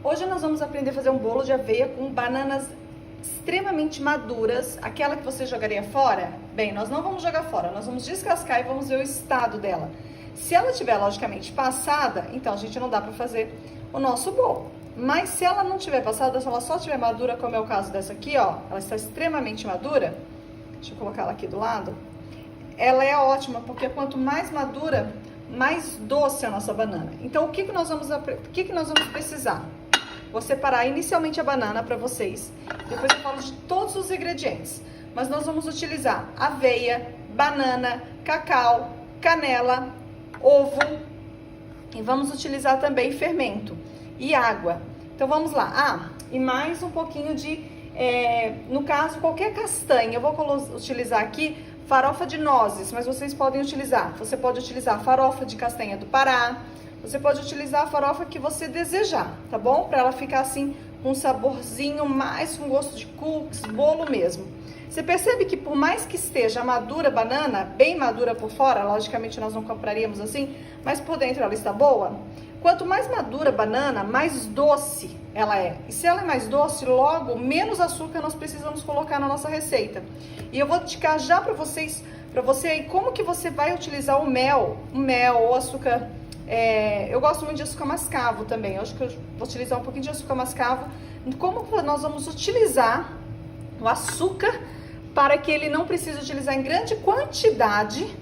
Hoje nós vamos aprender a fazer um bolo de aveia com bananas extremamente maduras, aquela que você jogaria fora. Bem, nós não vamos jogar fora, nós vamos descascar e vamos ver o estado dela. Se ela tiver logicamente passada, então a gente não dá para fazer o nosso bolo. Mas se ela não tiver passada, se ela só tiver madura, como é o caso dessa aqui, ó, ela está extremamente madura. Deixa eu colocar ela aqui do lado. Ela é ótima, porque quanto mais madura, mais doce é a nossa banana. Então, o que nós vamos precisar? Vou separar inicialmente a banana para vocês, depois eu falo de todos os ingredientes. Mas nós vamos utilizar aveia, banana, cacau, canela, ovo e vamos utilizar também fermento e água. Então, vamos lá. E mais um pouquinho de, no caso, qualquer castanha. Eu vou utilizar aqui farofa de nozes, mas vocês podem utilizar. Você pode utilizar farofa de castanha do Pará. Você pode utilizar a farofa que você desejar, tá bom? Para ela ficar assim, com um saborzinho mais com gosto de cookies, bolo mesmo. Você percebe que por mais que esteja madura a banana, bem madura por fora, logicamente nós não compraríamos assim, mas por dentro ela está boa? Quanto mais madura a banana, mais doce ela é. E se ela é mais doce, logo, menos açúcar nós precisamos colocar na nossa receita. E eu vou indicar já para você aí, como que você vai utilizar o mel ou açúcar. Eu gosto muito de açúcar mascavo também. Eu acho que eu vou utilizar um pouquinho de açúcar mascavo. Como nós vamos utilizar o açúcar para que ele não precise utilizar em grande quantidade,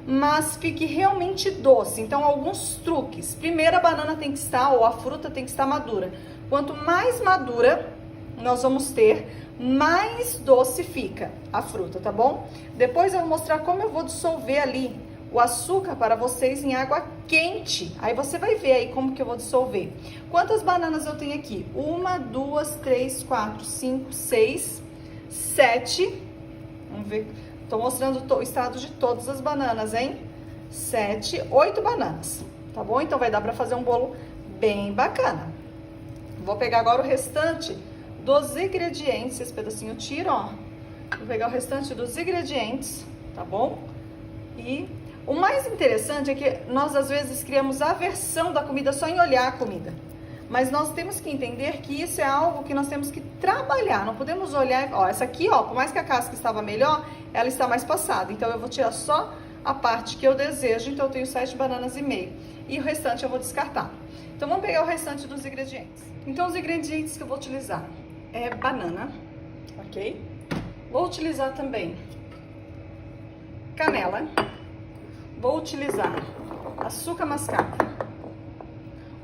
mas fique realmente doce. Então, alguns truques. Primeiro, a banana tem que estar, ou a fruta tem que estar madura. Quanto mais madura nós vamos ter, mais doce fica a fruta, tá bom? Depois eu vou mostrar como eu vou dissolver ali o açúcar para vocês em água quente. Aí você vai ver aí como que eu vou dissolver. Quantas bananas eu tenho aqui? 1, 2, 3, 4, 5, 6, 7. Vamos ver. Tô mostrando o estado de todas as bananas, hein? 7, 8 bananas, tá bom? Então vai dar para fazer um bolo bem bacana. Vou pegar agora o restante dos ingredientes. Esse pedacinho eu tiro, ó. Vou pegar o restante dos ingredientes, tá bom? E o mais interessante é que nós às vezes criamos aversão da comida só em olhar a comida. Mas nós temos que entender que isso é algo que nós temos que trabalhar. Não podemos olhar, ó, essa aqui, ó, por mais que a casca estava melhor, ela está mais passada. Então eu vou tirar só a parte que eu desejo. Então eu tenho 7 bananas e meio. E o restante eu vou descartar. Então vamos pegar o restante dos ingredientes. Então os ingredientes que eu vou utilizar é banana, ok? Vou utilizar também canela. Vou utilizar açúcar mascavo.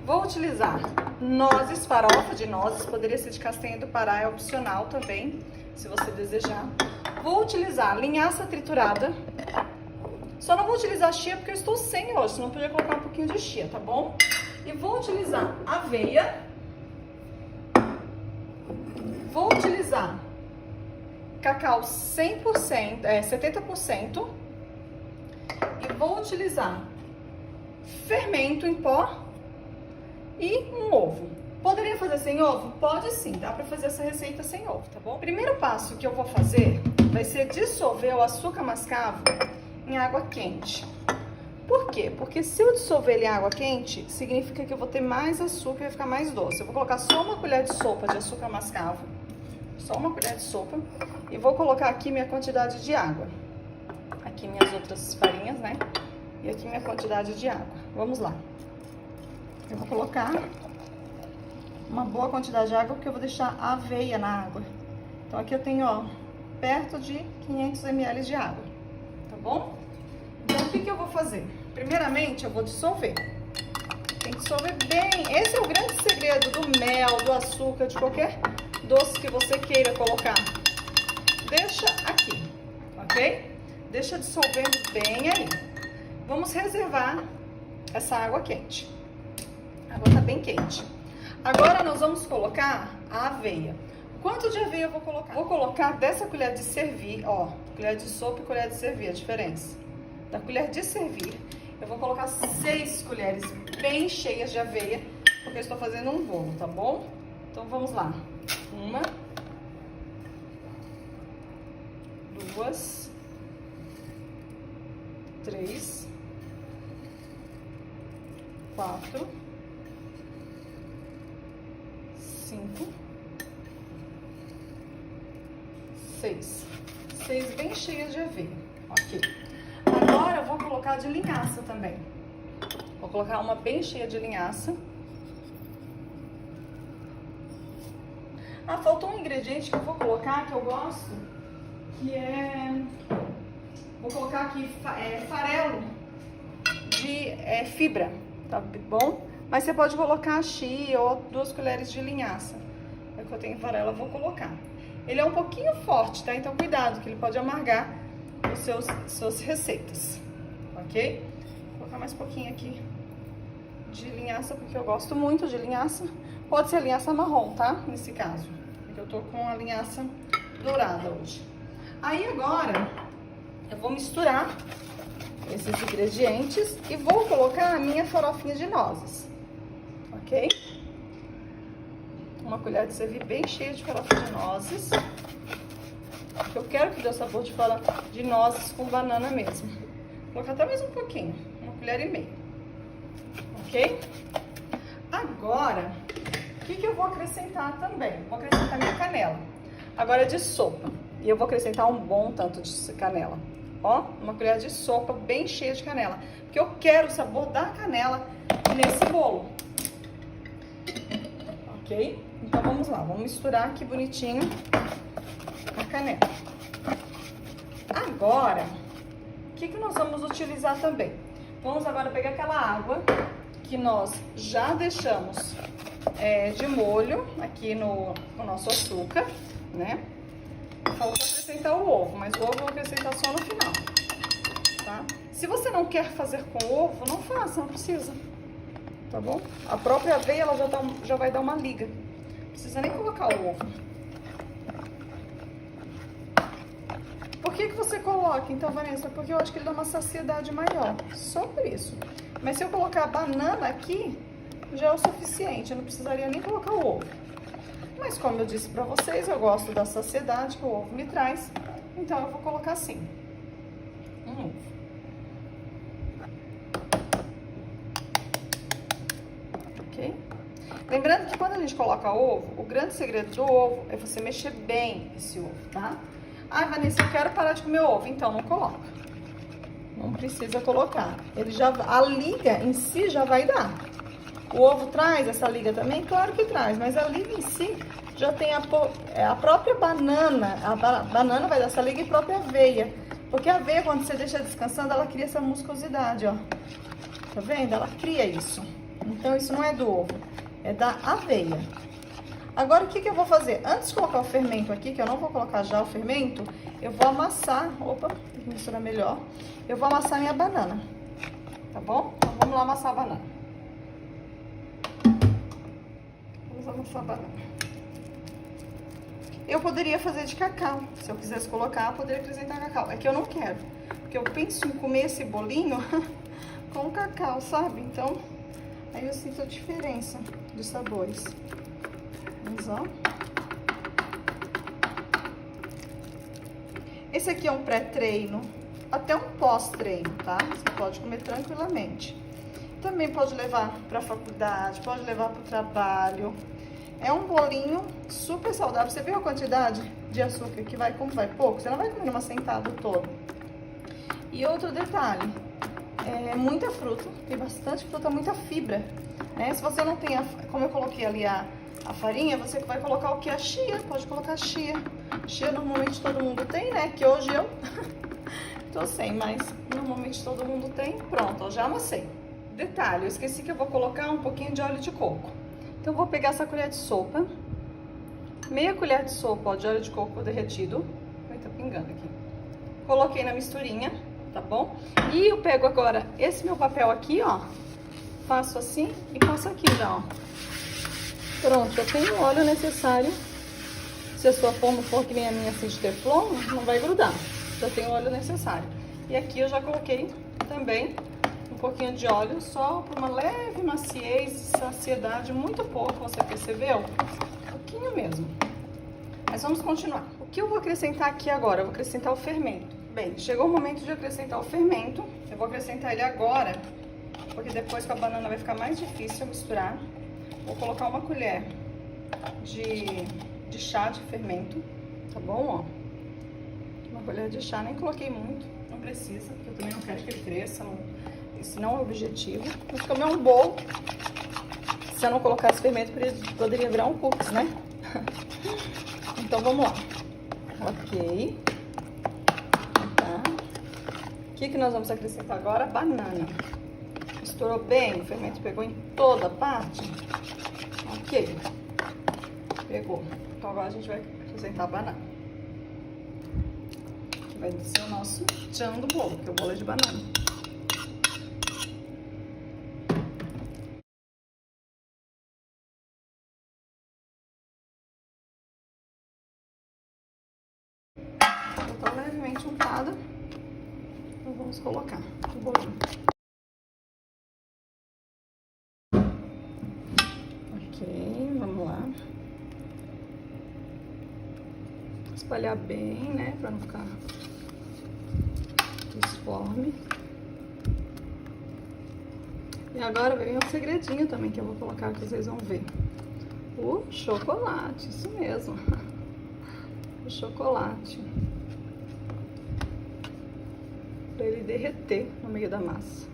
Vou utilizar nozes, farofa de nozes, poderia ser de castanha do Pará, é opcional também, se você desejar. Vou utilizar linhaça triturada. Só não vou utilizar chia porque eu estou sem hoje, senão eu podia colocar um pouquinho de chia, tá bom? E vou utilizar aveia. Vou utilizar cacau 100%, 70%. E vou utilizar fermento em pó e um ovo. Poderia fazer sem ovo? Pode sim, dá pra fazer essa receita sem ovo, tá bom? Primeiro passo que eu vou fazer vai ser dissolver o açúcar mascavo em água quente. Por quê? Porque se eu dissolver ele em água quente, significa que eu vou ter mais açúcar e vai ficar mais doce. Eu vou colocar só uma colher de sopa de açúcar mascavo, só uma colher de sopa, e vou colocar aqui minha quantidade de água. Aqui minhas outras farinhas, né? E aqui minha quantidade de água. Vamos lá. Eu vou colocar uma boa quantidade de água, porque eu vou deixar a aveia na água. Então, aqui eu tenho, ó, perto de 500 ml de água, tá bom? Então, o que eu vou fazer? Primeiramente, eu vou dissolver. Tem que dissolver bem. Esse é o grande segredo do mel, do açúcar, de qualquer doce que você queira colocar. Deixa aqui, ok? Deixa dissolvendo bem aí. Vamos reservar essa água quente. A água tá bem quente. Agora nós vamos colocar a aveia. Quanto de aveia eu vou colocar? Vou colocar dessa colher de servir, ó, colher de sopa e colher de servir, a diferença. Da colher de servir, eu vou colocar 6 colheres bem cheias de aveia, porque eu estou fazendo um bolo, tá bom? Então vamos lá. 1, 2, 3, 4, 5, 6. 6 bem cheias de aveia. Ok. Agora eu vou colocar de linhaça também. Vou colocar uma bem cheia de linhaça. Ah, faltou um ingrediente que eu vou colocar, que eu gosto, que é... Vou colocar aqui farelo de fibra, tá bom? Mas você pode colocar chia ou 2 colheres de linhaça. É que eu tenho farelo, eu vou colocar. Ele é um pouquinho forte, tá? Então cuidado, que ele pode amargar suas receitas, ok? Vou colocar mais um pouquinho aqui de linhaça, porque eu gosto muito de linhaça. Pode ser linhaça marrom, tá? Nesse caso, porque eu tô com a linhaça dourada hoje. Aí agora, eu vou misturar esses ingredientes e vou colocar a minha farofinha de nozes, ok? Uma colher de servir bem cheia de farofa de nozes. Eu quero que dê o sabor de nozes com banana mesmo. Vou colocar até mais um pouquinho, 1,5 colher. Ok? Agora, o que eu vou acrescentar também? Vou acrescentar minha canela. Agora é de sopa. E eu vou acrescentar um bom tanto de canela. Ó, uma colher de sopa bem cheia de canela. Porque eu quero o sabor da canela nesse bolo. Ok? Então vamos lá, vamos misturar aqui bonitinho a canela. Agora, o que nós vamos utilizar também? Vamos agora pegar aquela água que nós já deixamos de molho aqui no nosso açúcar, né? Falta acrescentar o ovo, mas o ovo eu vou acrescentar só no final, tá? Se você não quer fazer com ovo, não faça, não precisa, tá bom? A própria aveia, ela já vai dar uma liga. Não precisa nem colocar o ovo. Por que você coloca, então, Vanessa? Porque eu acho que ele dá uma saciedade maior, só por isso. Mas se eu colocar a banana aqui, já é o suficiente, eu não precisaria nem colocar o ovo. Mas como eu disse pra vocês, eu gosto da saciedade que o ovo me traz, então eu vou colocar assim, um ovo. Ok? Lembrando que quando a gente coloca ovo, o grande segredo do ovo é você mexer bem esse ovo, tá? Ah, Vanessa, eu quero parar de comer ovo, então não coloca. Não precisa colocar. A liga em si já vai dar. O ovo traz essa liga também? Claro que traz, mas a liga em si já tem a própria banana. A banana vai dar essa liga e a própria aveia. Porque a aveia, quando você deixa descansando, ela cria essa musculosidade, ó. Tá vendo? Ela cria isso. Então, isso não é do ovo, é da aveia. Agora, o que eu vou fazer? Antes de colocar o fermento aqui, que eu não vou colocar já o fermento, eu vou amassar... Opa, tem que misturar melhor. Eu vou amassar minha banana, tá bom? Então, vamos lá amassar a banana. Vamos amassar a banana. Eu poderia fazer de cacau. Se eu quisesse colocar, eu poderia acrescentar cacau. É que eu não quero, porque eu penso em comer esse bolinho com cacau, sabe? Então, aí eu sinto a diferença dos sabores. Vamos lá. Esse aqui é um pré-treino, até um pós-treino, tá? Você pode comer tranquilamente. Também pode levar pra faculdade, pode levar pro trabalho. É um bolinho super saudável. Você viu a quantidade de açúcar que vai, como vai pouco? Você não vai comer numa sentada toda. E outro detalhe, muita fruta, tem bastante fruta, muita fibra, né? Se você não tem, como eu coloquei ali a farinha, você vai colocar o que? A chia, pode colocar chia. Chia normalmente todo mundo tem, né? Que hoje eu tô sem, mas normalmente todo mundo tem. Pronto, eu já amassei. Detalhe, eu esqueci que eu vou colocar um pouquinho de óleo de coco. Então, eu vou pegar essa colher de sopa, meia colher de sopa, ó, de óleo de coco derretido. Ai, tá pingando aqui. Coloquei na misturinha, tá bom? E eu pego agora esse meu papel aqui, ó, faço assim e passo aqui já, ó. Pronto, eu tenho o óleo necessário. Se a sua forma for que nem a minha assim de teflon, não vai grudar. Já tenho o óleo necessário. E aqui eu já coloquei também um pouquinho de óleo, só para uma leve maciez e saciedade, muito pouco, você percebeu? Um pouquinho mesmo. Mas vamos continuar. O que eu vou acrescentar aqui agora? Eu vou acrescentar o fermento. Bem, chegou o momento de acrescentar o fermento. Eu vou acrescentar ele agora, porque depois com a banana vai ficar mais difícil misturar. Vou colocar uma colher de chá de fermento, tá bom? Ó, uma colher de chá, nem coloquei muito, não precisa, porque eu também não quero que ele cresça, esse não é o objetivo. Mas como é um bolo, se eu não colocasse fermento, poderia virar um cookies, né? Então vamos lá. Ok. Tá. O que nós vamos acrescentar agora? Banana. Misturou bem, o fermento pegou em toda a parte. Ok. Pegou. Então agora a gente vai acrescentar a banana. Que vai ser o nosso tchan do bolo, que é o bolo de banana. Tá levemente untada. Então vamos colocar o bolinho. Ok, vamos lá. Espalhar bem, né, pra não ficar disforme. E agora vem um segredinho também que eu vou colocar, que vocês vão ver. O chocolate, isso mesmo. O chocolate. Pra ele derreter no meio da massa.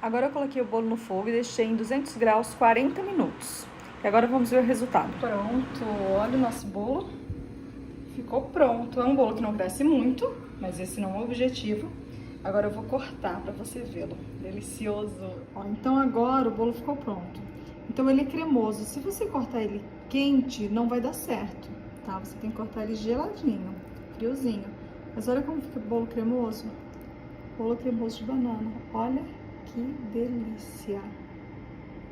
Agora eu coloquei o bolo no fogo e deixei em 200 graus 40 minutos. E agora vamos ver o resultado. Pronto, olha o nosso bolo. Ficou pronto. É um bolo que não cresce muito, mas esse não é o objetivo. Agora eu vou cortar para você vê-lo. Delicioso. Ó, então agora o bolo ficou pronto. Então ele é cremoso. Se você cortar ele quente, não vai dar certo, tá? Você tem que cortar ele geladinho, friozinho. Mas olha como fica o bolo cremoso. Bolo cremoso de banana. Olha que delícia!